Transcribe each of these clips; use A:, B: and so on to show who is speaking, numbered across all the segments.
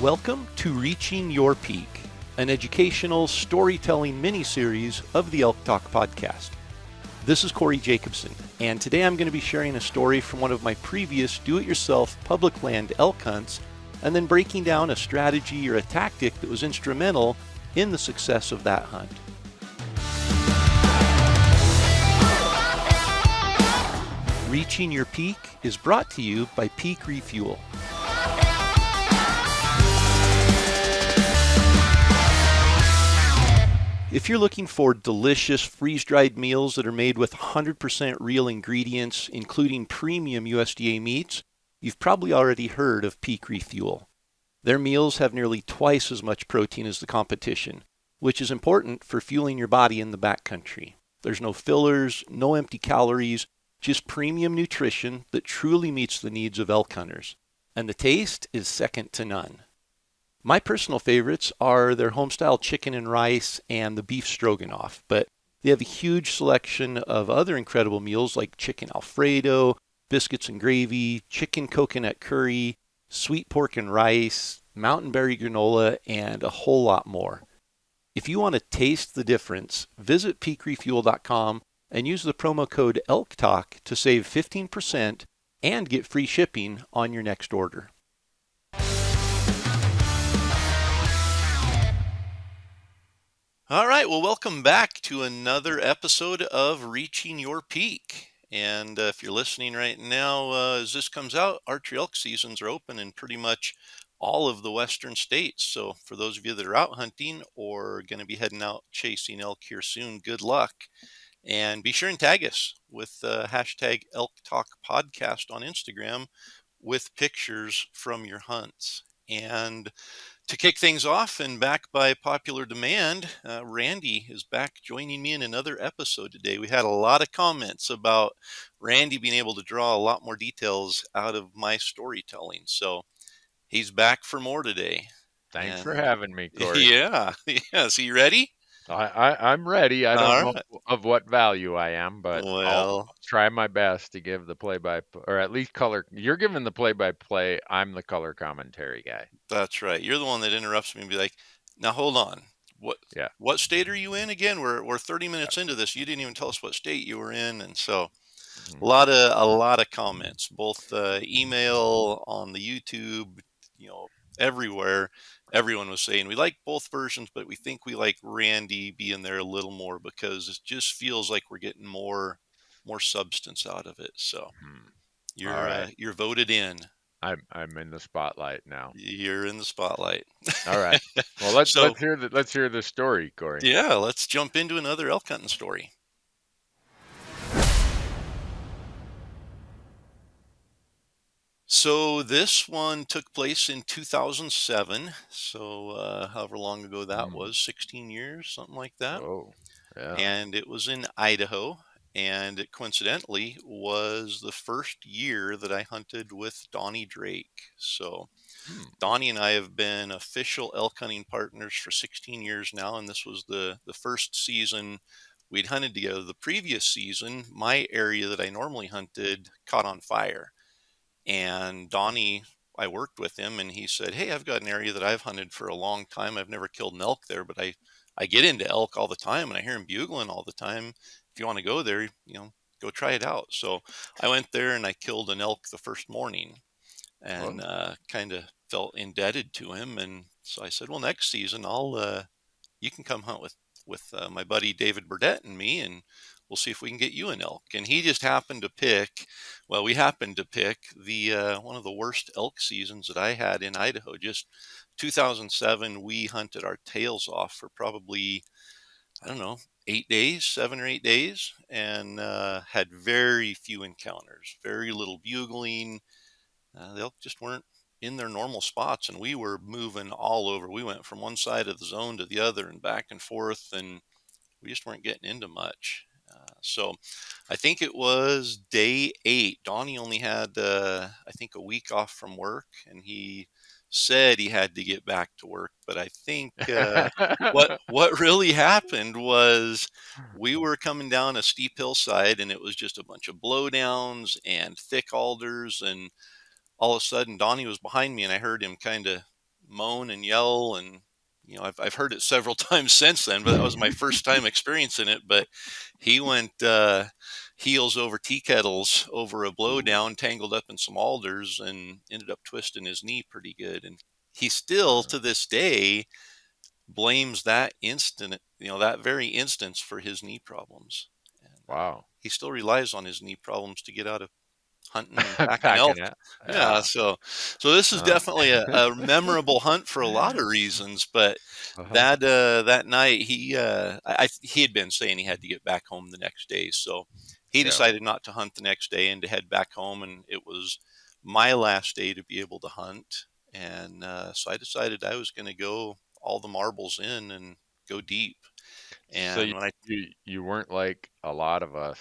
A: Welcome to Reaching Your Peak, an educational storytelling mini-series of the ElkTalk Podcast. This is Corey Jacobsen, and today I'm going to be sharing a story from one of my previous do-it-yourself public land elk hunts, and then breaking down a strategy or a tactic that was instrumental in the success of that hunt. Reaching Your Peak is brought to you by Peak Refuel. If you're looking for delicious freeze-dried meals that are made with 100% real ingredients, including premium USDA meats, you've probably already heard of Peak Refuel. Their meals have nearly twice as much protein as the competition, which is important for fueling your body in the backcountry. There's no fillers, no empty calories, just premium nutrition that truly meets the needs of elk hunters. And the taste is second to none. My personal favorites are their homestyle chicken and rice and the beef stroganoff, but they have a huge selection of other incredible meals like chicken Alfredo, biscuits and gravy, chicken coconut curry, sweet pork and rice, mountain berry granola, and a whole lot more. If you want to taste the difference, visit peakrefuel.com and use the promo code ElkTalk to save 15% and get free shipping on your next order. All right, well, welcome back to another episode of Reaching Your Peak. And if you're listening right now, as this comes out, archery elk seasons are open in pretty much all of the western states. So for those of you that are out hunting or going to be heading out chasing elk here soon, good luck. And be sure and tag us with hashtag ElkTalk Podcast on Instagram with pictures from your hunts. And to kick things off and back by popular demand, Randy is back joining me in another episode today. We had a lot of comments about Randy being able to draw a lot more details out of my storytelling. So he's back for more today.
B: Thanks for having me, Corey.
A: Yeah. So you ready?
B: I'm ready. I don't know of what value I am, but I'll try my best to give the or at least color. You're giving the play-by-play. I'm the color commentary guy.
A: That's right. You're the one that interrupts me and be like, now hold on. What state are you in again? We're 30 minutes into this. You didn't even tell us what state you were in. And so a lot of comments, both email, on the YouTube, everywhere. Everyone was saying we like both versions, but we think we like Randy being there a little more because it just feels like we're getting more substance out of it. So you're voted in.
B: I'm in the spotlight now.
A: You're in the spotlight.
B: All right. Well, let's hear the story, Corey.
A: Yeah, let's jump into another elk hunting story. So this one took place in 2007. So however long ago that was, 16 years, something like that.
B: Oh, yeah.
A: And it was in Idaho. And it coincidentally was the first year that I hunted with Donnie Drake. So Donnie and I have been official elk hunting partners for 16 years now. And this was the first season we'd hunted together. The previous season, my area that I normally hunted caught on fire. And Donnie, I worked with him and he said, hey, I've got an area that I've hunted for a long time. I've never killed an elk there, but I get into elk all the time and I hear him bugling all the time. If you want to go there, go try it out. So I went there and I killed an elk the first morning and kind of felt indebted to him. And so I said, well, next season you can come hunt with my buddy David Burdett and me, and we'll see if we can get you an elk. And he just happened to pick the one of the worst elk seasons that I had in Idaho. Just 2007, we hunted our tails off for probably, 7 or 8 days, and had very few encounters, very little bugling. The elk just weren't in their normal spots, and we were moving all over. We went from one side of the zone to the other and back and forth, and we just weren't getting into much. So I think it was day 8. Donnie only had, a week off from work, and he said he had to get back to work. But I think what really happened was we were coming down a steep hillside, and it was just a bunch of blowdowns and thick alders. And all of a sudden, Donnie was behind me, and I heard him kind of moan and yell, and I've heard it several times since then, but that was my first time experiencing it. But he went heels over tea kettles over a blowdown, tangled up in some alders, and ended up twisting his knee pretty good. And he still, to this day, blames that that very instance for his knee problems. And,
B: Wow.
A: he still relies on his knee problems to get out of hunting and packing elk.
B: Packing it.
A: Yeah,
B: Yeah.
A: so this is definitely a memorable hunt for a lot of reasons. But that night he had been saying he had to get back home the next day, so he
B: Yeah.
A: decided not to hunt the next day and to head back home. And it was my last day to be able to hunt, and so I decided I was going to go all the marbles in and go deep.
B: So
A: And when I
B: you weren't like a lot of us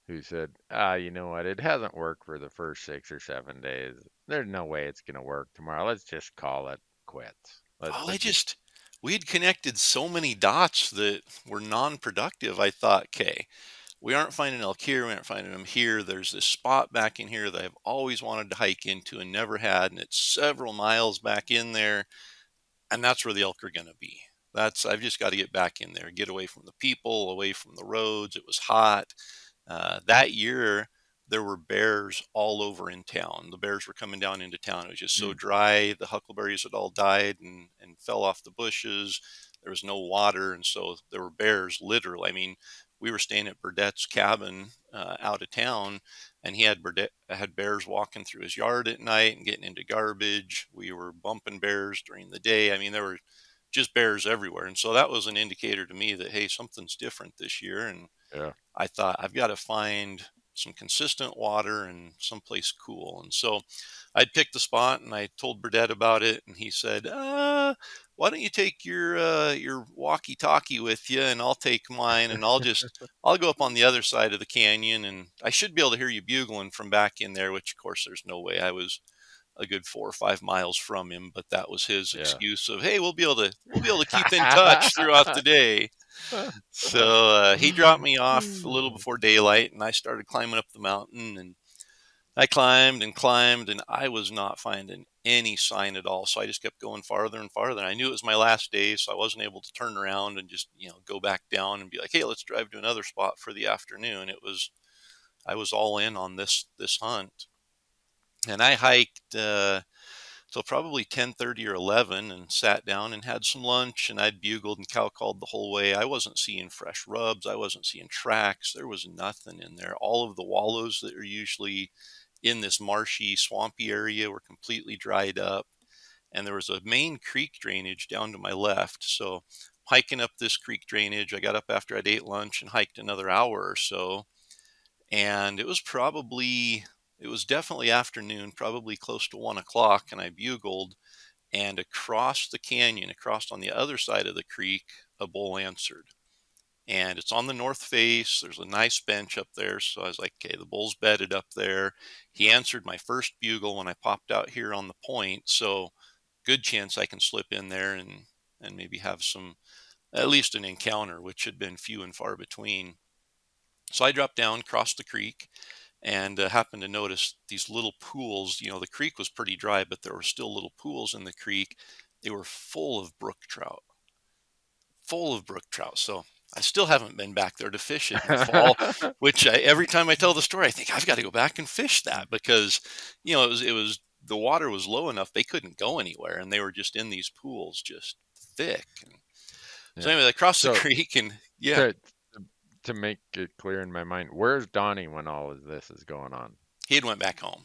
B: who said, you know what, it hasn't worked for the first 6 or 7 days. There's no way it's gonna work tomorrow. Let's just call it quits. Let's just
A: we had connected so many dots that were non-productive. I thought, okay, we aren't finding elk here. We aren't finding them here. There's this spot back in here that I've always wanted to hike into and never had, and it's several miles back in there, and that's where the elk are going to be. I've just got to get back in there, get away from the people, away from the roads. It was hot. That year, there were bears all over in town. The bears were coming down into town. It was just so dry. The huckleberries had all died and fell off the bushes. There was no water, and so there were bears literally. I mean, we were staying at Burdett's cabin out of town, and he had bears walking through his yard at night and getting into garbage. We were bumping bears during the day. I mean, there were just bears everywhere, and so that was an indicator to me that, hey, something's different this year. And
B: yeah.
A: I thought, I've got to find some consistent water and someplace cool. And so I'd picked the spot, and I told Burdett about it, and he said, why don't you take your walkie-talkie with you, and I'll take mine, and I'll go up on the other side of the canyon, and I should be able to hear you bugling from back in there," which of course there's no way. I was a good 4 or 5 miles from him, but that was his
B: Yeah.
A: excuse of, "Hey, we'll be able to keep in touch throughout the day." So he dropped me off a little before daylight, and I started climbing up the mountain. And I climbed and climbed, and I was not finding any sign at all. So I just kept going farther and farther. And I knew it was my last day, so I wasn't able to turn around and just go back down and be like, "Hey, let's drive to another spot for the afternoon." I was all in on this hunt, and I hiked till probably 10:30 or 11, and sat down and had some lunch, and I'd bugled and cow called the whole way. I wasn't seeing fresh rubs. I wasn't seeing tracks. There was nothing in there. All of the wallows that are usually in this marshy, swampy area were completely dried up, and there was a main creek drainage down to my left. So hiking up this creek drainage, I got up after I'd ate lunch and hiked another hour or so, and it was definitely afternoon, probably close to 1 o'clock, and I bugled, and across the canyon, across on the other side of the creek, a bull answered. And it's on the north face. There's a nice bench up there. So I was like, okay, the bull's bedded up there. He answered my first bugle when I popped out here on the point. So good chance I can slip in there and maybe have at least an encounter, which had been few and far between. So I dropped down, crossed the creek, and happened to notice these little pools. The creek was pretty dry, but there were still little pools in the creek. They were full of brook trout, full of brook trout. So I still haven't been back there to fish it in the fall, which every time I tell the story, I think I've got to go back and fish that, because, it was the water was low enough they couldn't go anywhere, and they were just in these pools, just thick. And so
B: Yeah.
A: anyway, I crossed the
B: So
A: creek, and yeah,
B: to to make it clear in my mind, where's Donnie when all of this is going on?
A: he had went back home.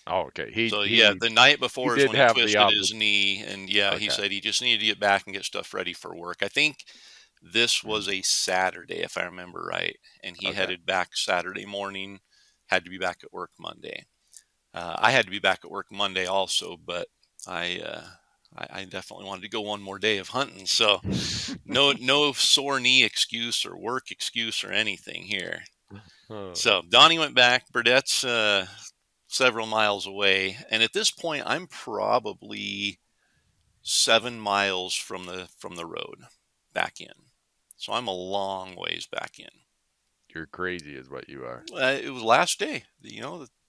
B: Oh, okay.
A: So yeah, the night
B: He
A: before is
B: did
A: when he
B: have the
A: twisted his
B: opposite.
A: knee, and yeah, he
B: Okay.
A: said he just needed to get back and get stuff ready for work. I think this was a Saturday, if I remember right, and he
B: Okay.
A: headed back Saturday morning, had to be back at work Monday. I had to be back at work Monday also, but I definitely wanted to go one more day of hunting. So no sore knee excuse or work excuse or anything here.
B: Oh,
A: So Donnie went back. Burdett's several miles away, and at this point, I'm probably 7 miles from the road back in. So I'm a long ways back in.
B: you're crazy is what you are.
A: It was last day.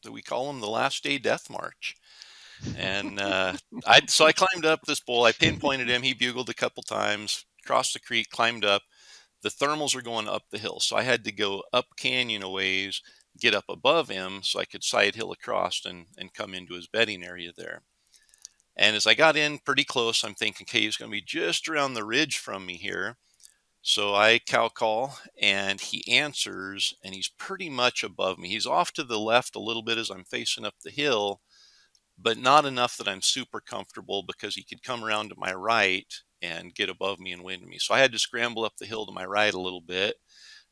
A: We call them the last day death march. And so I climbed up this bull. I pinpointed him. He bugled a couple times, crossed the creek, climbed up. The thermals are going up the hill, so I had to go up canyon a ways, get up above him so I could side hill across and come into his bedding area there. And as I got in pretty close, I'm thinking, okay, he's going to be just around the ridge from me here. So I cow call and he answers, and he's pretty much above me. He's off to the left a little bit as I'm facing up the hill, but not enough that I'm super comfortable because he could come around to my right and get above me and wind me. So I had to scramble up the hill to my right a little bit.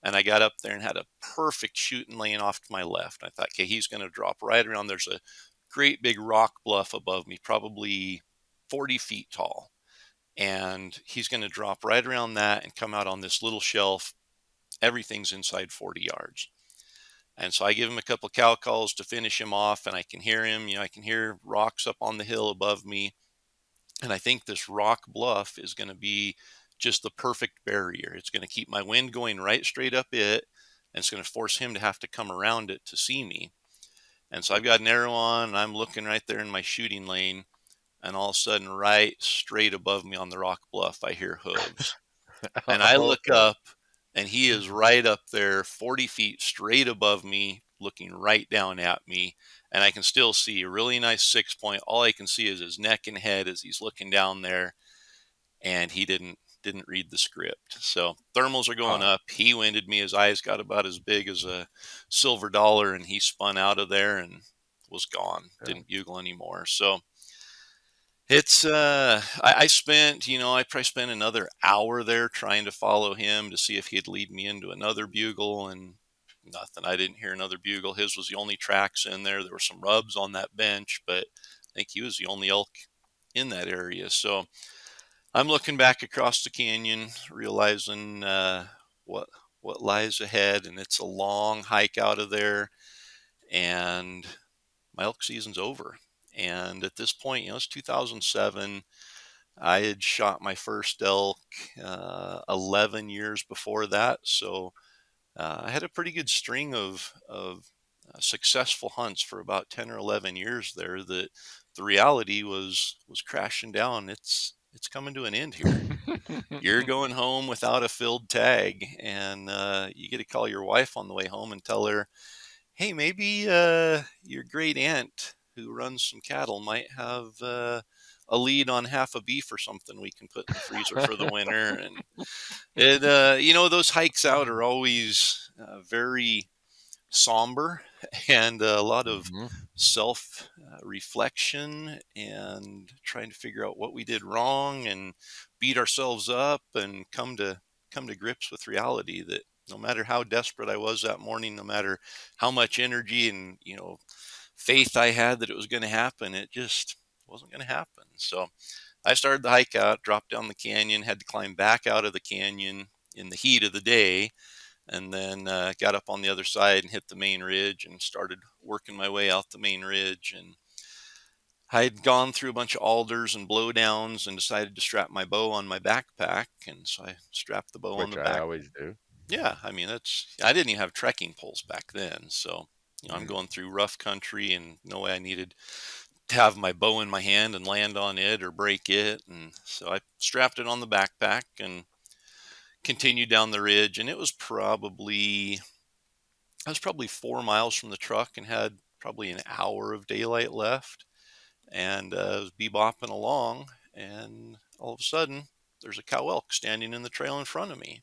A: And I got up there and had a perfect shooting lane off to my left. I thought, okay, he's going to drop right around. There's a great big rock bluff above me, probably 40 feet tall. And he's going to drop right around that and come out on this little shelf. Everything's inside 40 yards. And so I give him a couple of cow calls to finish him off, and I can hear him. I can hear rocks up on the hill above me. And I think this rock bluff is going to be just the perfect barrier. It's going to keep my wind going right straight up it, and it's going to force him to have to come around it to see me. And so I've got an arrow on, and I'm looking right there in my shooting lane. And all of a sudden, right straight above me on the rock bluff, I hear hooves. And I look
B: Okay.
A: up, and he is right up there, 40 feet straight above me, looking right down at me. And I can still see a really nice 6 point. All I can see is his neck and head as he's looking down there. And he didn't read the script. So thermals are going
B: Huh.
A: up. He winded me. His eyes got about as big as a silver dollar, and he spun out of there and was gone.
B: Yeah.
A: Didn't bugle anymore. So it's I spent, I probably spent another hour there trying to follow him to see if he'd lead me into another bugle, and nothing. I didn't hear another bugle. His was the only tracks in there. There were some rubs on that bench, but I think he was the only elk in that area. So I'm looking back across the canyon, realizing what what lies ahead, and it's a long hike out of there, and my elk season's over. And at this point, it's 2007. I had shot my first elk 11 years before that, so I had a pretty good string of successful hunts for about 10 or 11 years there. That the reality was crashing down. It's coming to an end here. You're going home without a filled tag, and you get to call your wife on the way home and tell her, hey, maybe your great aunt who runs some cattle might have a lead on half a beef or something we can put in the freezer for the winter. And those hikes out are always very somber and a lot of
B: Mhm.
A: self reflection and trying to figure out what we did wrong and beat ourselves up and come to grips with reality that no matter how desperate I was that morning, no matter how much energy and faith I had that it was going to happen, it just wasn't going to happen. So I started the hike out, dropped down the canyon, had to climb back out of the canyon in the heat of the day, and then got up on the other side and hit the main ridge and started working my way out the main ridge. And I had gone through a bunch of alders and blowdowns and decided to strap my bow on my backpack. And so I strapped the bow on
B: Which
A: the
B: I
A: back.
B: always do.
A: Yeah, I mean, I didn't even have trekking poles back then. So, I'm
B: Mm.
A: going through rough country and no way I needed to have my bow in my hand and land on it or break it. And so I strapped it on the backpack and continued down the ridge. And I was probably 4 miles from the truck and had probably an hour of daylight left. And I was bebopping along. And all of a sudden, there's a cow elk standing in the trail in front of me.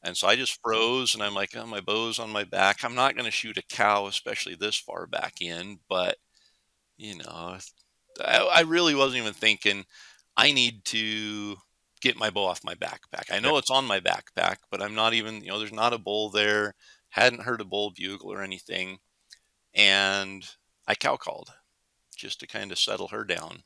A: And so I just froze and I'm like, oh, my bow's on my back. I'm not going to shoot a cow, especially this far back in. But, you know, I really wasn't even thinking I need to get my bow off my backpack. I
B: Yeah.
A: know it's on my backpack, but I'm not even, there's not a bull there. Hadn't heard a bull bugle or anything. And I cow called just to kind of settle her down.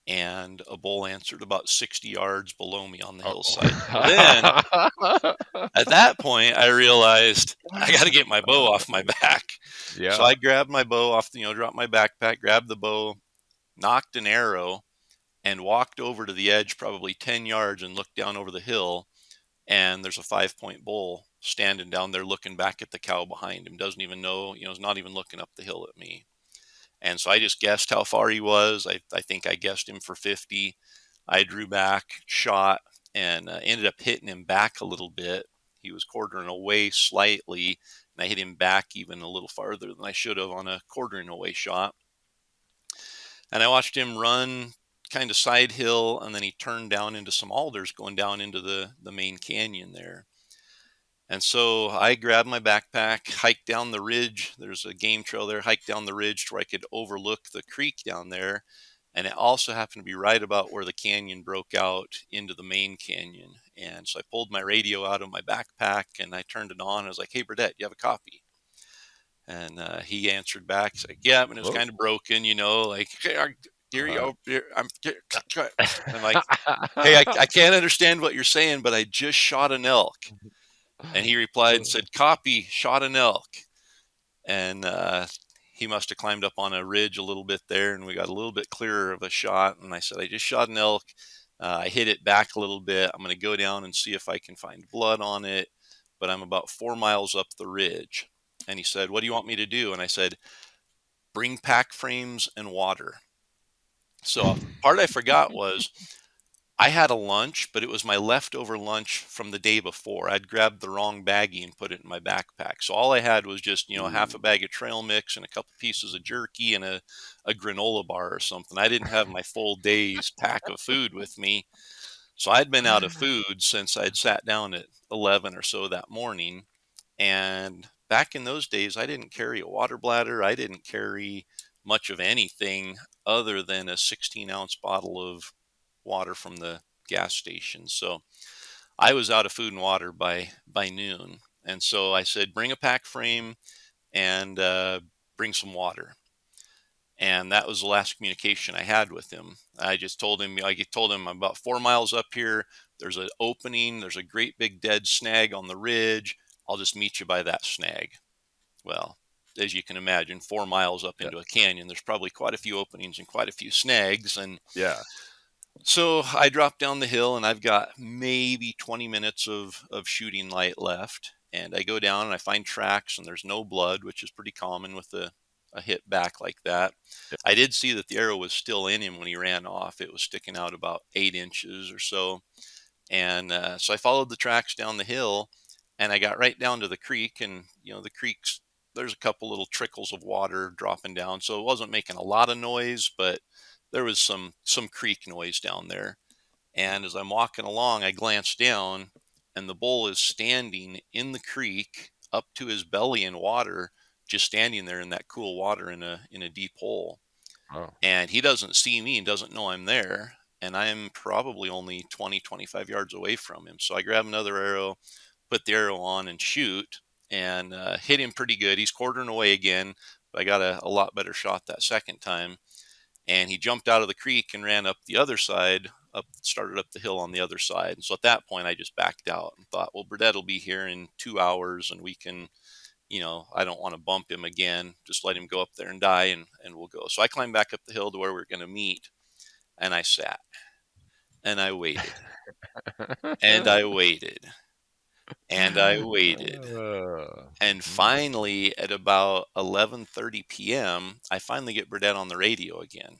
A: And a bull answered about 60 yards below me on the hillside. So then
B: Uh-oh.
A: at that point, I realized I got to get my bow off my back. So
B: Yeah.
A: I grabbed my bow off, dropped my backpack, grabbed the bow, knocked an arrow, and walked over to the edge probably 10 yards and looked down over the hill. And there's a 5 point bull standing down there looking back at the cow behind him. Doesn't even know, is not even looking up the hill at me. And so I just guessed how far he was. I think I guessed him for 50. I drew back, shot, and ended up hitting him back a little bit. He was quartering away slightly, and I hit him back even a little farther than I should have on a quartering away shot. And I watched him run kind of side hill, and then he turned down into some alders going down into the main canyon there. And so I grabbed my backpack, hiked down the ridge. There's a game trail there, hiked down the ridge to where I could overlook the creek down there. And it also happened to be right about where the canyon broke out into the main canyon. And so I pulled my radio out of my backpack and I turned it on. I was like, "Hey, Burdette, you have a copy?" And he answered back, he's like, "Yeah," and it was
B: Whoa.
A: kind of broken, like, "Hey, here you go. Here, I'm like, "Hey, I can't understand what you're saying, but I just shot an elk." And he replied and said, "Copy, shot an elk." And he must have climbed up on a ridge a little bit there, and we got a little bit clearer of a shot. And I said, "I just shot an elk. I hit it back a little bit. I'm going to go down and see if I can find blood on it, but I'm about 4 miles up the ridge." And he said, "What do you want me to do?" And I said, "Bring pack frames and water." So part I forgot was I had a lunch, but it was my leftover lunch from the day before. I'd grabbed the wrong baggie and put it in my backpack. So all I had was just, half a
B: Ooh.
A: bag of trail mix and a couple pieces of jerky and a granola bar or something. I didn't have my full day's pack of food with me. So I'd been out of food since I'd sat down at 11 or so that morning. And back in those days, I didn't carry a water bladder. I didn't carry much of anything other than a 16-ounce bottle of water from the gas station. So I was out of food and water by noon. And so I said, "Bring a pack frame and bring some water." And that was the last communication I had with him. I just told him, I'm about 4 miles up here. There's an opening. There's a great big dead snag on the ridge. I'll just meet you by that snag. Well, as you can imagine, 4 miles up
B: Yeah.
A: into a canyon, there's probably quite a few openings and quite a few snags. And
B: Yeah.
A: so I dropped down the hill and I've got maybe 20 minutes of shooting light left. And I go down and I find tracks and there's no blood, which is pretty common with a hit back like that.
B: Yeah.
A: I did see that the arrow was still in him when he ran off. It was sticking out about 8 inches or so. And so I followed the tracks down the hill and I got right down to the creek. And, the creek's, there's a couple little trickles of water dropping down. So it wasn't making a lot of noise, but there was some creek noise down there. And as I'm walking along, I glance down and the bull is standing in the creek up to his belly in water, just standing there in that cool water in a deep hole.
B: Oh.
A: And he doesn't see me and doesn't know I'm there. And I'm probably only 20, 25 yards away from him. So I grab another arrow, put the arrow on and shoot and hit him pretty good. He's quartering away again, but I got a lot better shot that second time. And he jumped out of the creek and ran up the other side, started up the hill on the other side. And so at that point, I just backed out and thought, well, Burdette will be here in 2 hours and we can, I don't want to bump him again. Just let him go up there and die and we'll go. So I climbed back up the hill to where we are going to meet. And I sat and I waited and I waited and I waited. And finally, at about 11:30 p.m., I finally get Burdette on the radio again.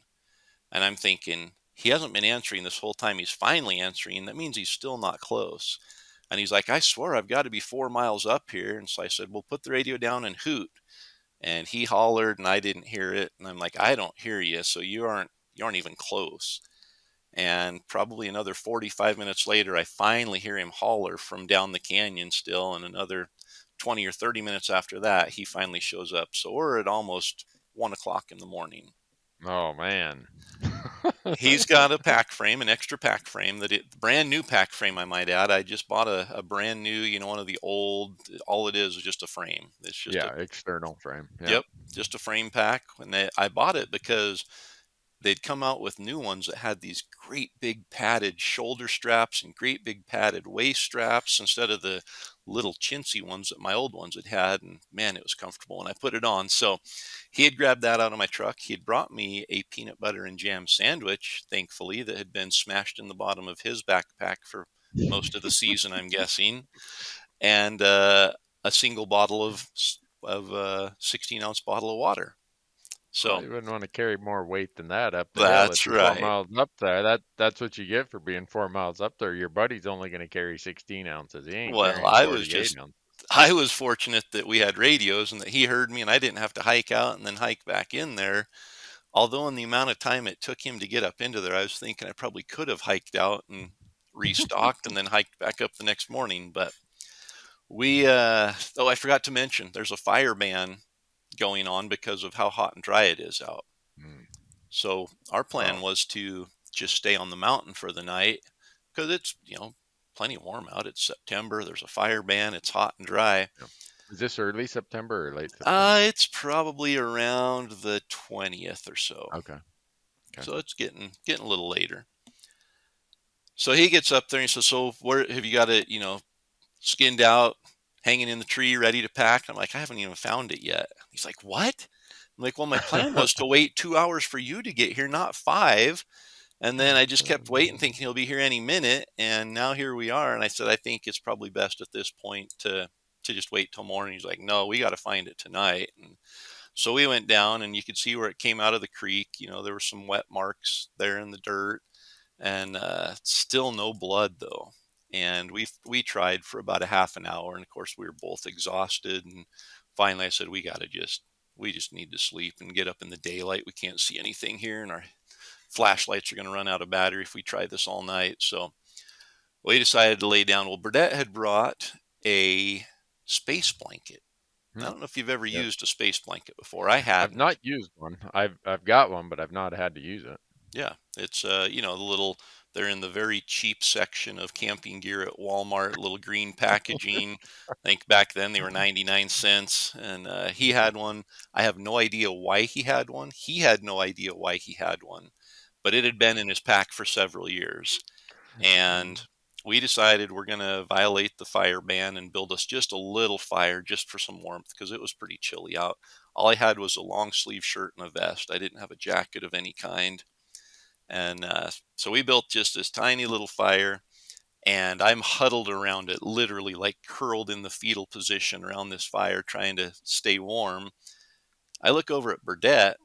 A: And I'm thinking, he hasn't been answering this whole time. He's finally answering. That means he's still not close. And he's like, "I swear I've got to be 4 miles up here." And so I said, "Well, put the radio down and hoot." And he hollered and I didn't hear it. And I'm like, "I don't hear you. So you aren't even close." And probably another 45 minutes later, I finally hear him holler from down the canyon still. And another 20 or 30 minutes after that, he finally shows up. So we're at almost 1 o'clock in the morning.
B: Oh man.
A: He's got a pack frame, an extra pack frame brand new pack frame, I might add. I just bought a brand new, one of the old, all it is just a frame. It's just
B: Yeah, external frame. Yeah.
A: yep, just a frame pack. And I bought it because they'd come out with new ones that had these great big padded shoulder straps and great big padded waist straps instead of the little chintzy ones that my old ones had. And man, it was comfortable when I put it on. So he had grabbed that out of my truck. He had brought me a peanut butter and jam sandwich, thankfully, that had been smashed in the bottom of his backpack for most of the season, I'm guessing, and a single bottle of 16-ounce bottle of water.
B: Well,
A: So
B: you wouldn't want to carry more weight than that up the hill. If
A: that's
B: you're 4
A: right.
B: miles up there, that's what you get for being 4 miles up there. Your buddy's only going to carry 16 ounces. He ain't
A: Well,
B: carrying 48 ounces.
A: I was fortunate that we had radios and that he heard me and I didn't have to hike out and then hike back in there. Although in the amount of time it took him to get up into there, I was thinking I probably could have hiked out and restocked and then hiked back up the next morning. But oh, I forgot to mention, there's a fire ban going on because of how hot and dry it is out.
B: Mm.
A: So our plan
B: Oh,
A: was to just stay on the mountain for the night because it's, plenty warm out. It's September. There's a fire ban. It's hot and dry.
B: yeah. Is this early September or late September?
A: It's probably around the 20th or so.
B: Okay. Okay.
A: So it's getting a little later. So he gets up there and he says, "So where have you got it, skinned out, hanging in the tree, ready to pack?" I'm like, "I haven't even found it yet." He's like, "What?" I'm like, "Well, my plan was to wait 2 hours for you to get here, not five." And then I just kept waiting, thinking he'll be here any minute. And now here we are. And I said, "I think it's probably best at this point to just wait till morning." He's like, "No, we got to find it tonight." And so we went down and you could see where it came out of the creek. There were some wet marks there in the dirt and still no blood though. And we tried for about a half an hour. And of course we were both exhausted. And finally I said, we just need to sleep and get up in the daylight. We can't see anything here. And our flashlights are going to run out of battery if we try this all night. So we decided to lay down. Well, Burdette had brought a space blanket. I
B: Hmm.
A: don't know if you've ever
B: Yep.
A: used a space blanket before. I
B: I've
A: hadn't.
B: not used one. I've got one, but I've not had to use it.
A: Yeah, it's the little they're in the very cheap section of camping gear at Walmart, little green packaging. I think back then they were 99 cents and he had one. I have no idea why he had one. He had no idea why he had one, but it had been in his pack for several years. And we decided we're going to violate the fire ban and build us just a little fire just for some warmth because it was pretty chilly out. All I had was a long sleeve shirt and a vest. I didn't have a jacket of any kind. And so we built just this tiny little fire, and I'm huddled around it, literally like curled in the fetal position around this fire, trying to stay warm. I look over at Burdette,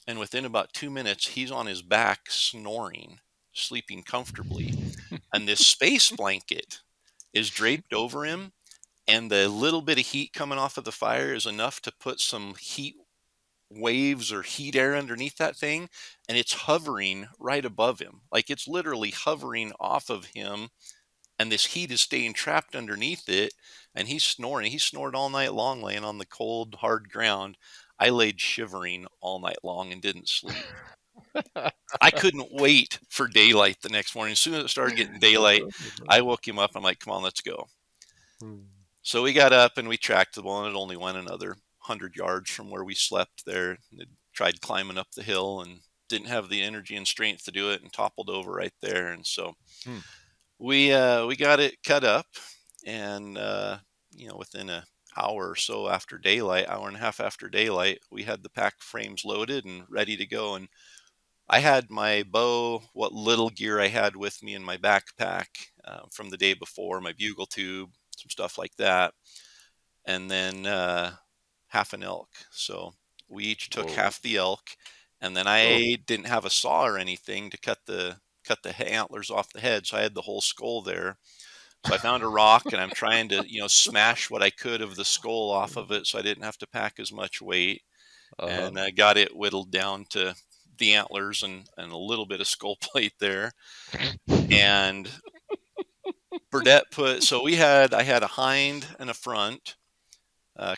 A: and within about 2 minutes, he's on his back snoring, sleeping comfortably. And this space blanket is draped over him, and the little bit of heat coming off of the fire is enough to put some heat waves or heat air underneath that thing, and it's hovering right above him. Like it's literally hovering off of him, and this heat is staying trapped underneath it, and he's snoring. He snored all night long laying on the cold, hard ground. I laid shivering all night long and didn't sleep. I couldn't wait for daylight the next morning. As soon as it started getting daylight, I woke him up. I'm like, "Come on, let's go." So we got up and we tracked the bull, and it only went another 100 yards from where we slept there. It tried climbing up the hill and didn't have the energy and strength to do it and toppled over right there. And so
B: Hmm.
A: we got it cut up, and within an hour or so after daylight, hour and a half after daylight, we had the pack frames loaded and ready to go. And I had my bow, what little gear I had with me in my backpack from the day before, my bugle tube, some stuff like that, and then half an elk. So we each took
B: Whoa.
A: half the elk, and then
B: Oh.
A: I didn't have a saw or anything to cut the antlers off the head, so I had the whole skull there. So I found a rock, and I'm trying to smash what I could of the skull off of it, so I didn't have to pack as much weight,
B: Uh-huh.
A: and I got it whittled down to the antlers and a little bit of skull plate there. And Burdette I had a hind and a front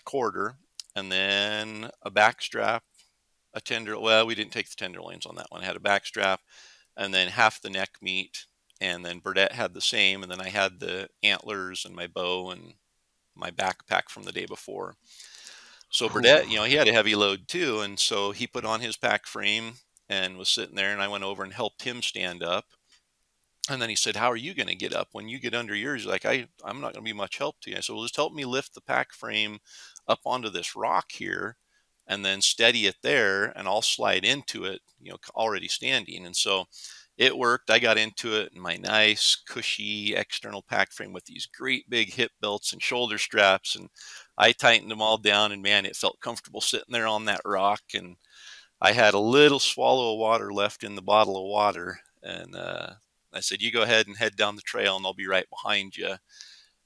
A: quarter, and then a back strap, a tender. Well, we didn't take the tenderloins on that one. I had a back strap, and then half the neck meat, and then Burdette had the same, and then I had the antlers and my bow and my backpack from the day before. So
B: Ooh.
A: Burdette, he had a heavy load too, and so he put on his pack frame and was sitting there, and I went over and helped him stand up. And then he said, "How are you going to get up when you get under yours?" He's like, I'm not going to be much help to you. I said, "Well, just help me lift the pack frame up onto this rock here and then steady it there, and I'll slide into it, already standing." And so it worked. I got into it in my nice, cushy external pack frame with these great big hip belts and shoulder straps. And I tightened them all down, and man, it felt comfortable sitting there on that rock. And I had a little swallow of water left in the bottle of water, and I said, "You go ahead and head down the trail, and I'll be right behind you."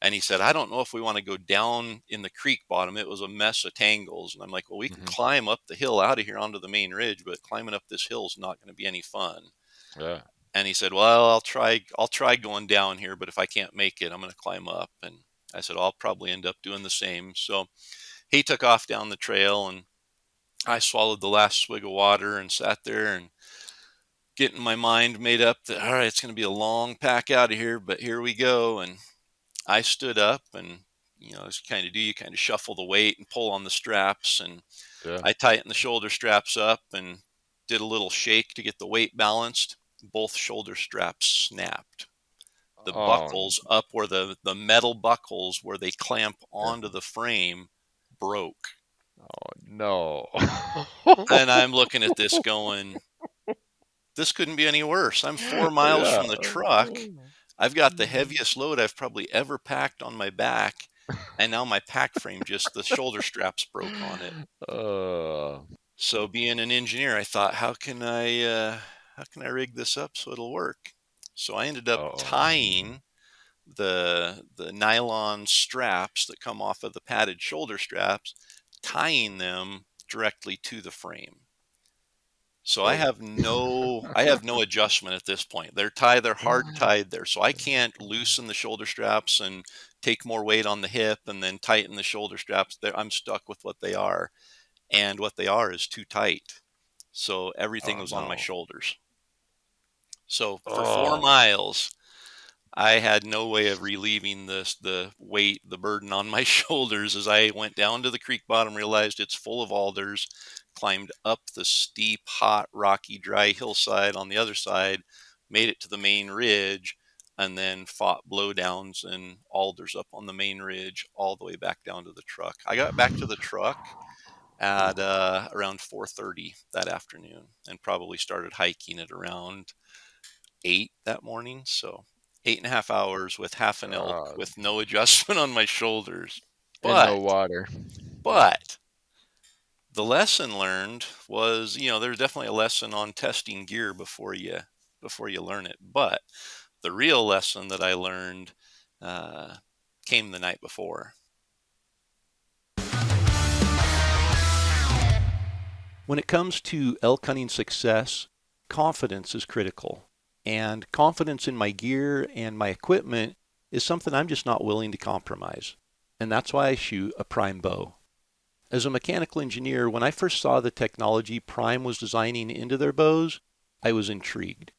A: And he said, "I don't know if we want to go down in the creek bottom." It was a mess of tangles, and I'm like, "Well, we can
B: Hmm.
A: climb up the hill out of here onto the main ridge, but climbing up this hill is not going to be any fun."
B: Yeah.
A: And he said, "Well, I'll try going down here, but if I can't make it, I'm going to climb up." And I said, "I'll probably end up doing the same." So he took off down the trail, and I swallowed the last swig of water and sat there and getting my mind made up that, all right, it's going to be a long pack out of here, but here we go. And I stood up, and, as you kind of do, you kind of shuffle the weight and pull on the straps. And
B: Yeah.
A: I tightened the shoulder straps up and did a little shake to get the weight balanced. Both shoulder straps snapped. The
B: Oh,
A: buckles up where the metal buckles where they clamp
B: yeah.
A: onto the frame broke.
B: Oh no.
A: And I'm looking at this going, this couldn't be any worse. I'm 4 miles
B: Yeah.
A: from the truck. I've got the heaviest load I've probably ever packed on my back. And now my pack frame, just the shoulder straps broke on it.
B: Uh,
A: So being an engineer, I thought, how can I rig this up so it'll work? So I ended up
B: oh.
A: tying the nylon straps that come off of the padded shoulder straps, tying them directly to the frame. So I
B: Oh.
A: have no adjustment at this point. They're hard tied there. So I can't loosen the shoulder straps and take more weight on the hip and then tighten the shoulder straps. I'm stuck with what they are. And what they are is too tight. So everything
B: Oh
A: was on my
B: no.
A: shoulders. So for four
B: Oh.
A: miles, I had no way of relieving the weight, the burden on my shoulders as I went down to the creek bottom, realized it's full of alders, climbed up the steep, hot, rocky, dry hillside on the other side, made it to the main ridge, and then fought blowdowns and alders up on the main ridge all the way back down to the truck. I got back to the truck at around 4:30 that afternoon and probably started hiking at around 8 that morning. So 8.5 hours with half an elk
B: God.
A: with no adjustment on my shoulders.
B: And no
A: But,
B: water.
A: but the lesson learned was, there's definitely a lesson on testing gear before you learn it. But the real lesson that I learned uh, came the night before. When it comes to elk hunting success, confidence is critical. And confidence in my gear and my equipment is something I'm just not willing to compromise. And that's why I shoot a prime bow. As a mechanical engineer, when I first saw the technology Prime was designing into their bows, I was intrigued.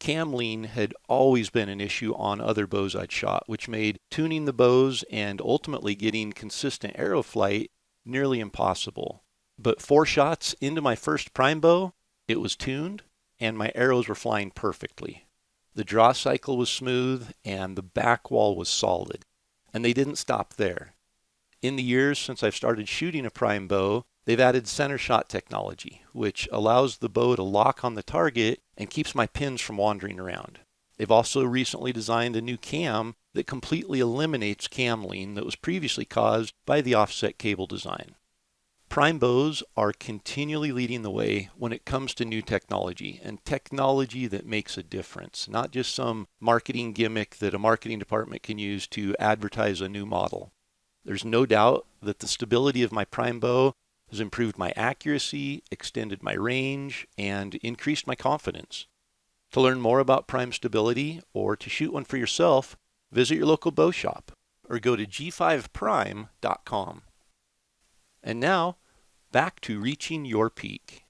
A: Cam lean had always been an issue on other bows I'd shot, which made tuning the bows and ultimately getting consistent arrow flight nearly impossible. But 4 shots into my first prime bow, it was tuned and my arrows were flying perfectly. The draw cycle was smooth and the back wall was solid. And they didn't stop there. In the years since I've started shooting a prime bow, they've added center shot technology, which allows the bow to lock on the target and keeps my pins from wandering around. They've also recently designed a new cam that completely eliminates cam lean that was previously caused by the offset cable design. Prime bows are continually leading the way when it comes to new technology and technology that makes a difference, not just some marketing gimmick that a marketing department can use to advertise a new model. There's no doubt that the stability of my prime bow has improved my accuracy, extended my range, and increased my confidence. To learn more about prime stability or to shoot one for yourself, visit your local bow shop or go to g5prime.com. And now, back to reaching your peak.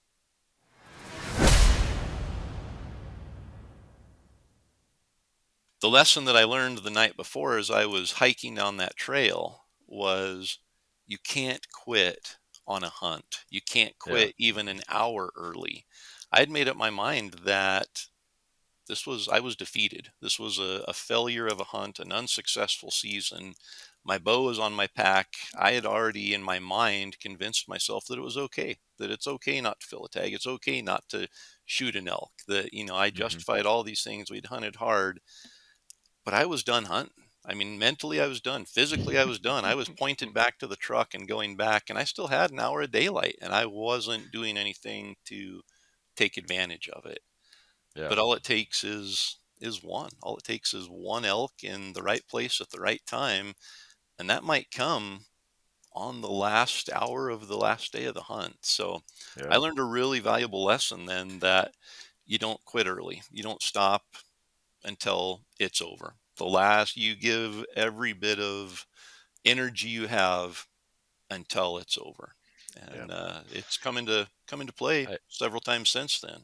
A: The lesson that I learned the night before as I was hiking down that trail was you can't quit on a hunt. You can't
B: Yeah.
A: quit even an hour early. I had made up my mind that I was defeated. This was a failure of a hunt, an unsuccessful season. My bow was on my pack. I had already in my mind convinced myself that it was okay, that it's okay not to fill a tag. It's okay not to shoot an elk, that, I
B: Hmm.
A: justified all these things. We'd hunted hard, but I was done hunting. I mean, mentally I was done. Physically I was done. I was pointed back to the truck and going back, and I still had an hour of daylight, and I wasn't doing anything to take advantage of it.
B: Yeah,
A: But all it takes is one. All it takes is one elk in the right place at the right time, and that might come on the last hour of the last day of the hunt. So I
B: yeah,
A: learned a really valuable lesson then, that you don't quit early. You don't stop until it's over. The last, you give every bit of energy you have until it's over.
B: yeah.
A: And it's come into play
B: I,
A: several times since then.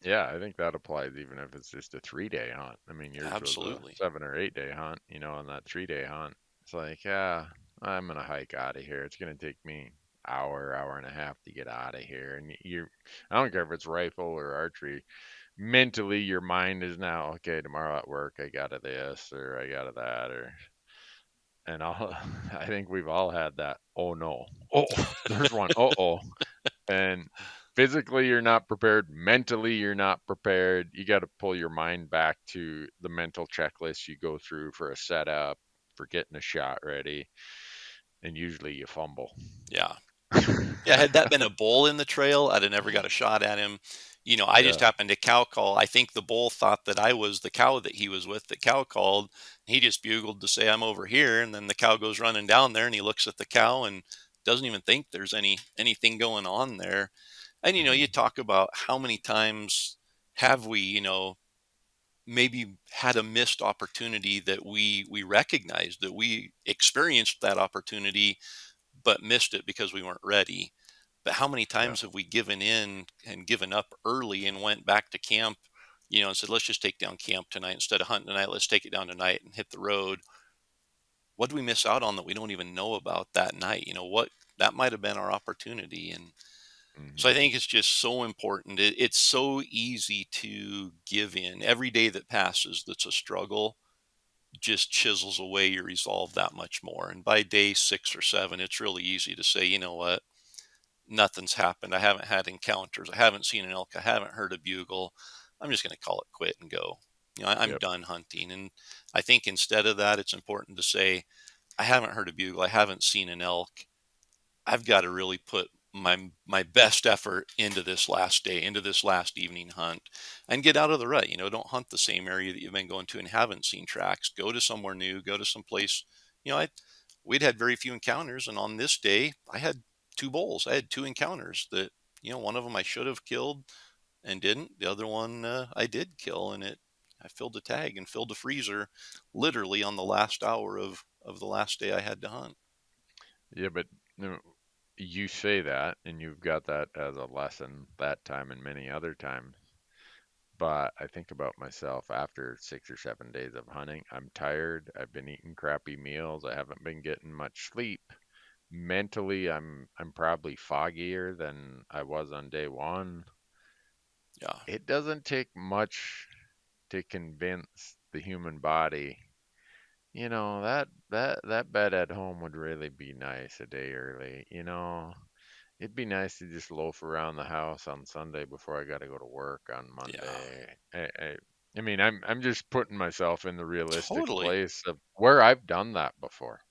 B: yeah, I think that applies even if it's just a 3 day hunt. I mean, yours was a
A: Absolutely.
B: 7 or 8 day hunt, on that 3 day hunt. It's like, yeah, I'm gonna hike out of here. It's gonna take me hour and a half to get out of here. And I don't care if it's rifle or archery. Mentally, your mind is now, okay, tomorrow at work, I got to this or I got to that and all. I think we've all had that. Oh no. Oh, there's one. Oh. And physically you're not prepared, mentally you're not prepared. You got to pull your mind back to the mental checklist you go through for a setup, for getting a shot ready, and usually you fumble.
A: Yeah. Yeah, had that been a bull in the trail, I'd have never got a shot at him. I just
B: Yeah.
A: happened to cow call. I think the bull thought that I was the cow that he was with that cow called. He just bugled to say, I'm over here. And then the cow goes running down there, and he looks at the cow and doesn't even think there's anything going on there. And, you
B: Hmm.
A: talk about how many times have we, maybe had a missed opportunity that we recognized, that we experienced that opportunity but missed it because we weren't ready. But how many
B: Yeah.
A: times have we given in and given up early and went back to camp, and said, let's just take down camp tonight instead of hunting tonight. Let's take it down tonight and hit the road. What do we miss out on that we don't even know about that night? What that might have been our opportunity. And so I
B: Hmm.
A: think it's just so important. It's so easy to give in. Every day that passes that's a struggle just chisels away your resolve that much more. And by day 6 or 7, it's really easy to say, you know what, nothing's happened. I haven't had encounters. I haven't seen an elk. I haven't heard a bugle. I'm just going to call it quit and go. I'm
B: Yep.
A: done hunting. And I think instead of that, it's important to say, I haven't heard a bugle. I haven't seen an elk. I've got to really put my best effort into this last day, into this last evening hunt, and get out of the rut. Don't hunt the same area that you've been going to and haven't seen tracks. Go to somewhere new. Go to some place. We'd had very few encounters, and on this day, I had two bulls. I had two encounters that one of them I should have killed and didn't. The other one I did kill, and I filled a tag and filled a freezer, literally on the last hour of the last day I had to hunt.
B: Yeah, but you say that and you've got that as a lesson that time and many other times. But I think about myself after 6 or 7 days of hunting. I'm tired. I've been eating crappy meals. I haven't been getting much sleep. Mentally, I'm probably foggier than I was on day one.
A: Yeah,
B: It doesn't take much to convince the human body, that bed at home would really be nice a day early. It'd be nice to just loaf around the house on Sunday before I got to go to work on
A: yeah,
B: Monday. I mean, I'm just putting myself in the realistic
A: totally.
B: place of where I've done that before.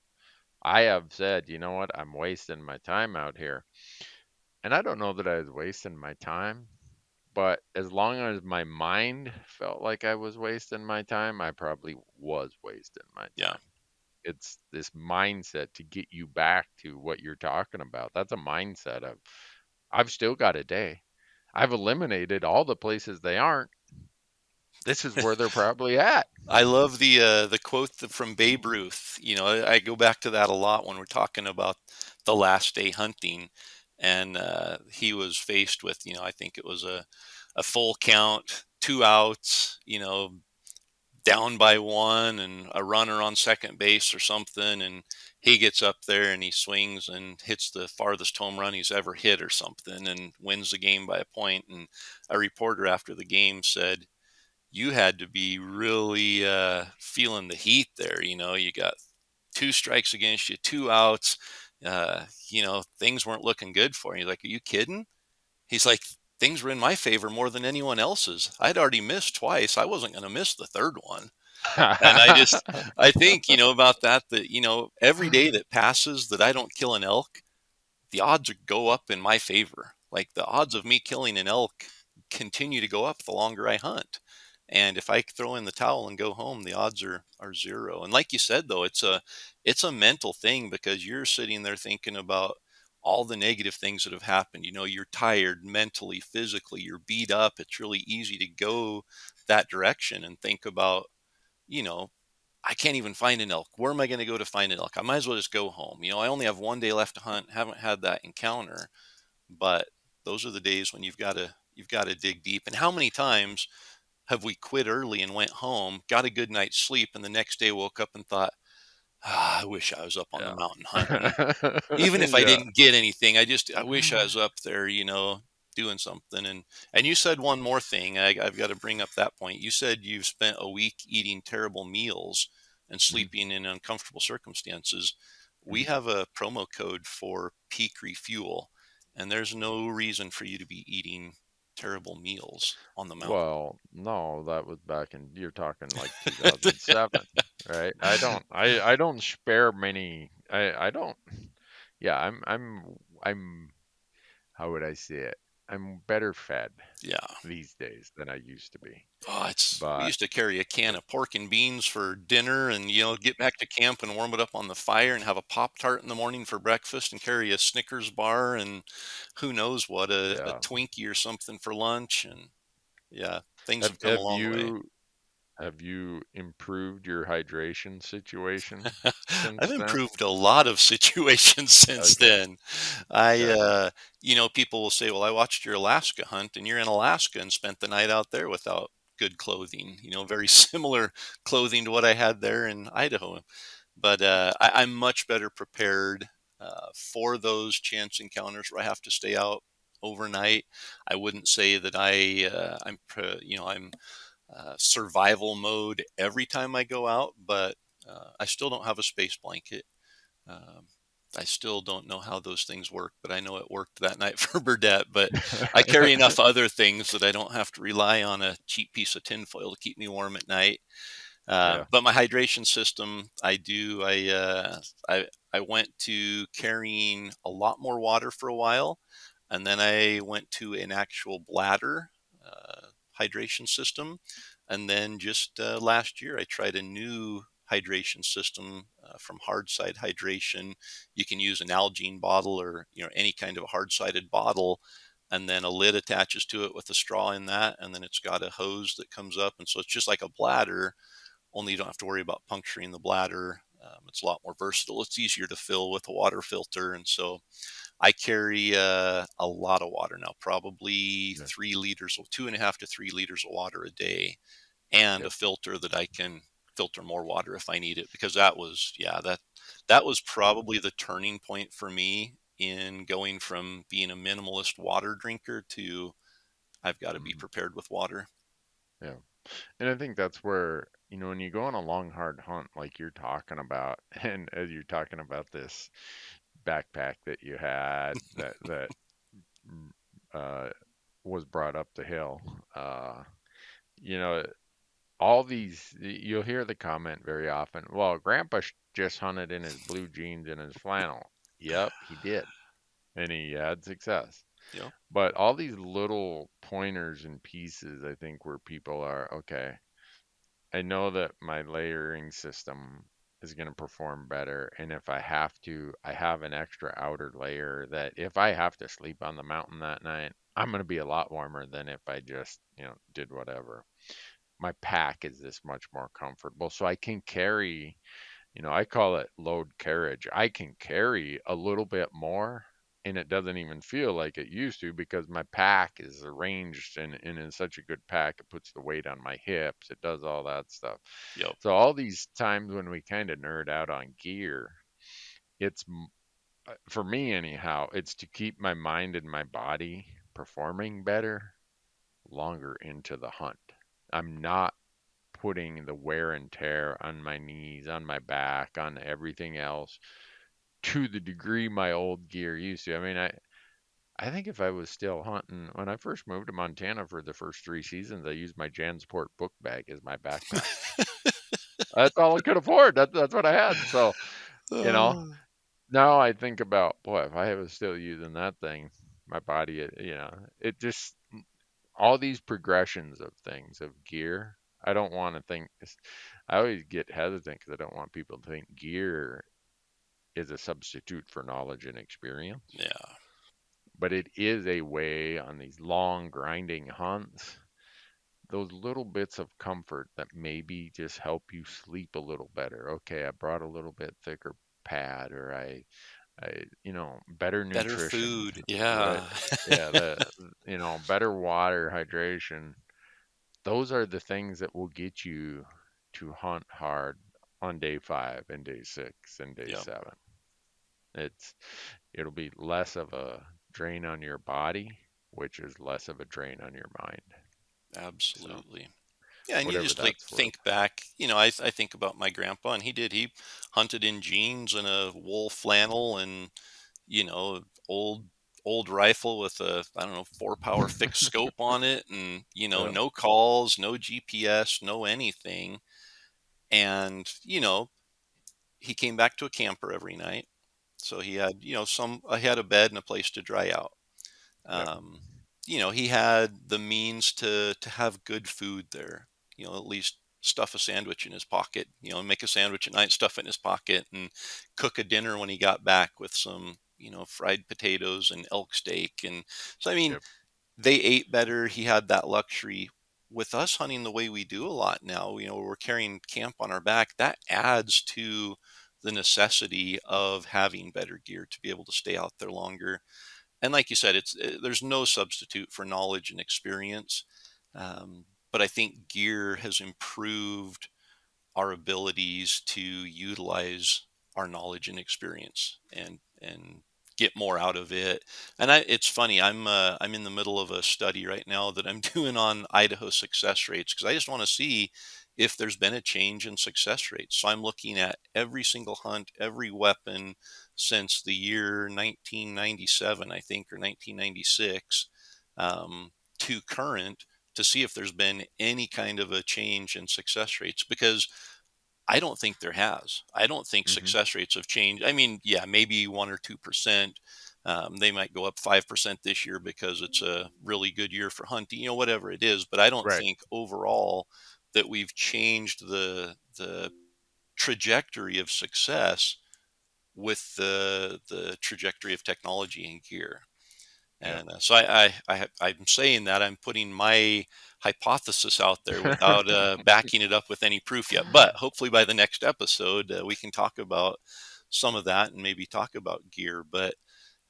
B: I have said, you know what, I'm wasting my time out here. And I don't know that I was wasting my time, but as long as my mind felt like I was wasting my time, I probably was wasting my
A: Yeah.
B: time. It's this mindset to get you back to what you're talking about. That's a mindset of, I've still got a day. I've eliminated all the places they aren't. This is where they're probably at.
A: I love the quote from Babe Ruth. I go back to that a lot when we're talking about the last day hunting, and he was faced with, I think it was a full count, two outs, down by one, and a runner on second base or something, and he gets up there and he swings and hits the farthest home run he's ever hit or something, and wins the game by a point. And a reporter after the game said, you had to be really feeling the heat there. You got two strikes against you, two outs. Things weren't looking good for you. He's like, are you kidding? He's like, things were in my favor more than anyone else's. I'd already missed twice. I wasn't going to miss the third one. And I think, about that, every day that passes that I don't kill an elk, the odds go up in my favor. Like the odds of me killing an elk continue to go up the longer I hunt. And if I throw in the towel and go home, the odds are zero. And like you said, though, it's a mental thing because you're sitting there thinking about all the negative things that have happened. You're tired mentally, physically, you're beat up. It's really easy to go that direction and think about, you know, I can't even find an elk. Where am I going to go to find an elk? I might as well just go home. I only have one day left to hunt. Haven't had that encounter, but those are the days when you've got to dig deep. And how many times have we quit early and went home, got a good night's sleep, and the next day woke up and thought, I wish I was up on the
B: Yeah.
A: mountain hunting. Even if I
B: Yeah.
A: didn't get anything, I wish I was up there, doing something. And you said one more thing. I've got to bring up that point. You said you've spent a week eating terrible meals and
B: Mhm.
A: sleeping in uncomfortable circumstances. We
B: Mhm.
A: have a promo code for peak refuel, and there's no reason for you to be eating terrible meals on the mountain.
B: Well, no, that was back in, you're talking like 2007, right? I don't spare many. I don't. Yeah, I'm how would I say it? I'm better fed
A: Yeah.
B: these days than I used to be.
A: Oh, we
B: But
A: used to carry a can of pork and beans for dinner and, get back to camp and warm it up on the fire and have a Pop Tart in the morning for breakfast and carry a Snickers bar and who knows what, a
B: yeah,
A: Twinkie or something for lunch. And yeah, things
B: have
A: have come a
B: have
A: long way.
B: you have you improved your hydration situation
A: I've
B: since then?
A: improved a lot of situations since
B: Okay,
A: then. I,
B: good.
A: people will say, well, I watched your Alaska hunt and you're in Alaska and spent the night out there without good clothing, very similar clothing to what I had there in Idaho. But I'm much better prepared for those chance encounters where I have to stay out overnight. I wouldn't say that I'm survival mode every time I go out, but I still don't have a space blanket. Um, I still don't know how those things work, but I know it worked that night for Burdette. But I carry enough other things that I don't have to rely on a cheap piece of tinfoil to keep me warm at night.
B: Yeah.
A: But my hydration system, I do. I went to carrying a lot more water for a while, and then I went to an actual bladder hydration system, and then just last year I tried a new hydration system from hard side hydration. You can use an Algene bottle or any kind of a hard sided bottle, and then a lid attaches to it with a straw in that, and then it's got a hose that comes up, and so it's just like a bladder only you don't have to worry about puncturing the bladder. It's a lot more versatile. It's easier to fill with a water filter. And so I carry a lot of water now, probably
B: Yeah.
A: 3 liters, 2.5 to 3 liters of water a day, and a
B: Yep.
A: filter that I can filter more water if I need it. Because that was probably the turning point for me in going from being a minimalist water drinker to I've got to be
B: Mhm.
A: prepared with water.
B: Yeah. And I think that's where, when you go on a long, hard hunt like you're talking about, and as you're talking about this backpack that you had that mm, uh, was brought up the hill, you know, all these, you'll hear the comment very often, well, Grandpa just hunted in his blue jeans and his flannel. Yep, he did. And he had success.
A: You know,
B: But all these little pointers and pieces, I think, where people are, okay, I know that my layering system is going to perform better. And if I have to, I have an extra outer layer that if I have to sleep on the mountain that night, I'm going to be a lot warmer than if I just, did whatever. My pack is this much more comfortable. So I can carry, I call it load carriage. I can carry a little bit more and it doesn't even feel like it used to because my pack is arranged and in such a good pack. It puts the weight on my hips. It does all that stuff.
A: yep.
B: So all these times when we kind of nerd out on gear, it's for me anyhow, it's to keep my mind and my body performing better longer into the hunt. I'm not putting the wear and tear on my knees, on my back, on everything else to the degree my old gear used to. I mean, I think if I was still hunting when I first moved to Montana for the first 3 seasons, I used my Jansport book bag as my backpack. That's all I could afford. That's what I had. So, you know,
A: Oh,
B: now I think about, boy, if I was still using that thing, my body, it just all these progressions of things of gear. I don't want to think. I always get hesitant because I don't want people to think gear is a substitute for knowledge and experience.
A: yeah,
B: But it is a way on these long grinding hunts, those little bits of comfort that maybe just help you sleep a little better. Okay, I brought a little bit thicker pad, or better
A: better
B: nutrition,
A: food.
B: right?
A: Yeah.
B: Yeah, better water, hydration. Those are the things that will get you to hunt hard on day 5 and day 6 and day
A: Yep,
B: 7. It's it'll be less of a drain on your body, which is less of a drain on your mind. So
A: absolutely. Yeah, and you
B: whatever
A: just like
B: that's worth.
A: think back, I think about my grandpa, and he hunted in jeans and a wool flannel, and you know, old old rifle with a, I don't know, 4 power fixed scope on it, and
B: Yeah,
A: no calls, no GPS, no anything. And he came back to a camper every night, so he had, I had a bed and a place to dry out.
B: yeah,
A: um, he had the means to have good food there. At least stuff a sandwich in his pocket. Make a sandwich at night, stuff it in his pocket, and cook a dinner when he got back with some, fried potatoes and elk steak. And so, I mean,
B: yep,
A: they ate better. He had that luxury. With us hunting the way we do a lot now, we're carrying camp on our back. That adds to the necessity of having better gear to be able to stay out there longer. And like you said, there's no substitute for knowledge and experience. But I think gear has improved our abilities to utilize our knowledge and experience and get more out of it. And it's funny, I'm in the middle of a study right now that I'm doing on Idaho success rates, because I just want to see if there's been a change in success rates. So I'm looking at every single hunt, every weapon since the year 1997, I think, or 1996, to current, to see if there's been any kind of a change in success rates, because I don't think there has. I don't think
B: hmm,
A: success rates have changed. I mean, yeah, maybe 1 or 2%. They might go up 5% this year because it's a really good year for hunting, whatever it is. But I don't
B: right,
A: think overall that we've changed the trajectory of success with the trajectory of technology and gear.
B: yeah,
A: And so I'm saying that I'm putting my hypothesis out there without backing it up with any proof yet. But hopefully by the next episode, we can talk about some of that and maybe talk about gear. But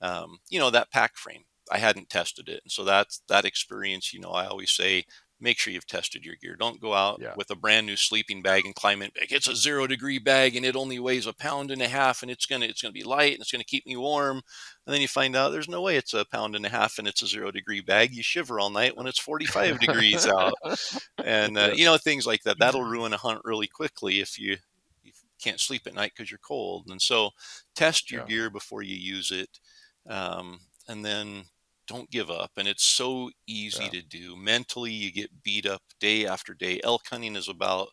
A: that pack frame, I hadn't tested it. And so that's that experience. I always say, make sure you've tested your gear. Don't go out
B: yeah,
A: with a brand new sleeping bag and climb in. It's a 0 degree bag and it only weighs 1.5 pounds, and it's gonna be light and it's gonna keep me warm. And then you find out there's no way it's 1.5 pounds and it's a 0 degree bag. You shiver all night when it's 45 degrees out. And
B: yeah,
A: things like that, that'll ruin a hunt really quickly if you can't sleep at night because you're cold. And so test your
B: yeah,
A: gear before you use it. And then don't give up. And it's so easy
B: yeah,
A: to do. Mentally, you get beat up day after day. Elk hunting is about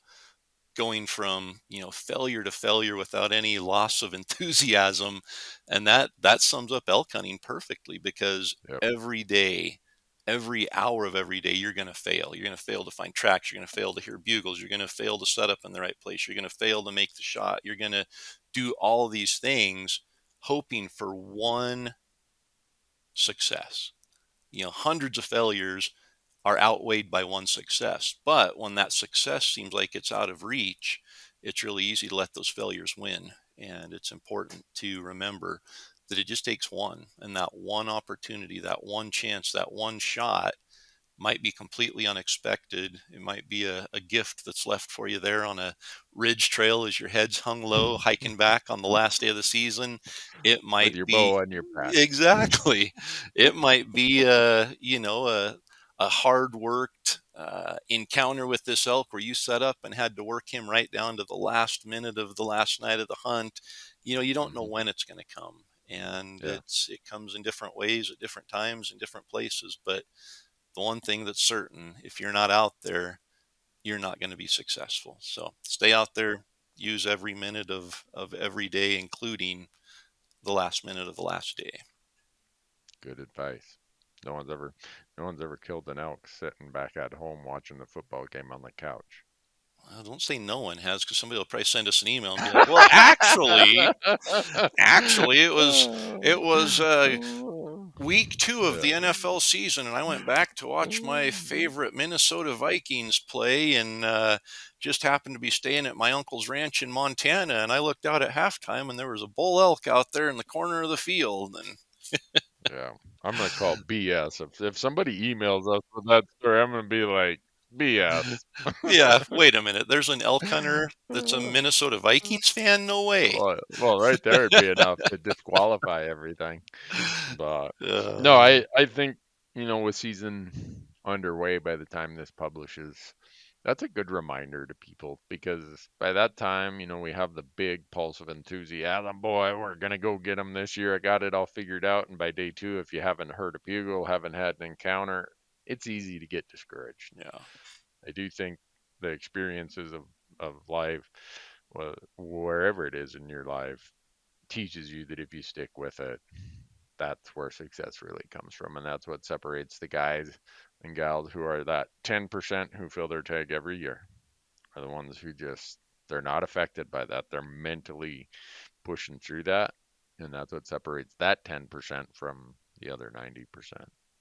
A: going from failure to failure without any loss of enthusiasm. And that sums up elk hunting perfectly, because
B: yep,
A: every day, every hour of every day, you're going to fail. You're going to fail to find tracks. You're going to fail to hear bugles. You're going to fail to set up in the right place. You're going to fail to make the shot. You're going to do all these things hoping for one success. Hundreds of failures are outweighed by one success. But when that success seems like it's out of reach, it's really easy to let those failures win. And it's important to remember that it just takes one, and that one opportunity, that one chance, that one shot might be completely unexpected. It might be a gift that's left for you there on a ridge trail as your head's hung low, hiking back on the last day of the season. It
B: with
A: might
B: your
A: be
B: bow on your back.
A: exactly. It might be a hard worked encounter with this elk where you set up and had to work him right down to the last minute of the last night of the hunt. You don't know
B: Hmm,
A: when it's going to come, and
B: yeah,
A: it comes in different ways at different times in different places. But the one thing that's certain, if you're not out there, you're not going to be successful. So stay out there, use every minute of every day, including the last minute of the last day.
B: Good advice. No one's ever, no one's ever killed an elk sitting back at home watching the football game on the couch.
A: Well, don't say no one has, because somebody will probably send us an email and be like, "Well, actually, it was week 2 of
B: Yeah.
A: the NFL season, and I went back to watch my favorite Minnesota Vikings play, and just happened to be staying at my uncle's ranch in Montana, and I looked out at halftime, and there was a bull elk out there in the corner of the field." And
B: Yeah, I'm gonna call BS. If somebody emails us with that story, I'm gonna be like BS.
A: yeah, wait a minute, there's an elk hunter that's a Minnesota Vikings fan? No way.
B: Well, right there would be enough to disqualify everything. But no,
A: Uh,
B: I think, with season underway by the time this publishes, that's a good reminder to people because by that time, we have the big pulse of enthusiasm. Boy, we're gonna go get them this year. I got it all figured out. And by day 2, if you haven't heard a bugle, haven't had an encounter, it's easy to get discouraged.
A: yeah.
B: I do think the experiences of life, wherever it is in your life, teaches you that if you stick with it, that's where success really comes from. And that's what separates the guys and gals who are that 10% who fill their tag every year, are the ones who just, they're not affected by that. They're mentally pushing through that. And that's what separates that 10% from the other 90%.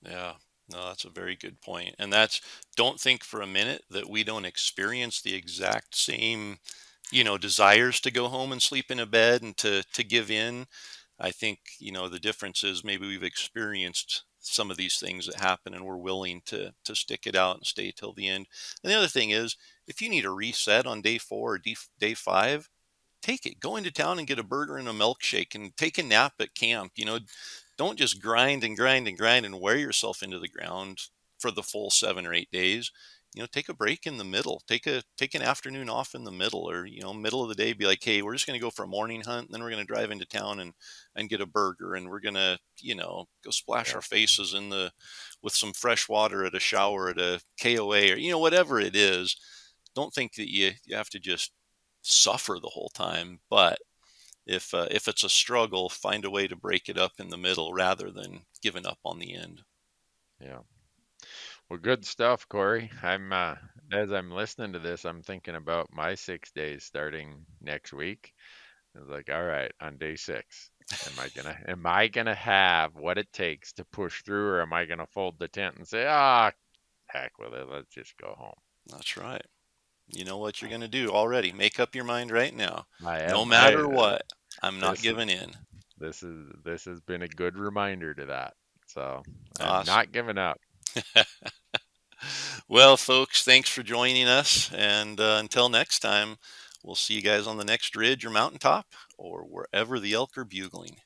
A: Yeah, no, that's a very good point. And that's, don't think for a minute that we don't experience the exact same, desires to go home and sleep in a bed and to give in. I think, the difference is maybe we've experienced some of these things that happen and we're willing to stick it out and stay till the end. And the other thing is, if you need a reset on day 4 or day 5, take it. Go into town and get a burger and a milkshake and take a nap at camp. Don't just grind and grind and grind and wear yourself into the ground for the full 7 or 8 days. Take a break in the middle. Take an afternoon off in the middle, or middle of the day. Be like, hey, we're just going to go for a morning hunt, and then we're going to drive into town and get a burger, and we're going to go splash
B: Yeah.
A: our faces in the with some fresh water at a shower at a KOA, or whatever it is. Don't think that you have to just suffer the whole time, but if it's a struggle, find a way to break it up in the middle rather than giving up on the end.
B: Yeah. Well, good stuff, Corey. As I'm listening to this, I'm thinking about my 6 days starting next week. I was like, all right, on day 6, am I gonna have what it takes to push through, or am I gonna fold the tent and say, heck with it, let's just go home?
A: That's right. You know what you're going to do already. Make up your mind right now.
B: I
A: No
B: am.
A: matter what, I'm not
B: This
A: giving in.
B: this has been a good reminder to that. So I'm
A: Awesome.
B: not giving up.
A: Well, folks, thanks for joining us. And until next time, we'll see you guys on the next ridge or mountaintop or wherever the elk are bugling.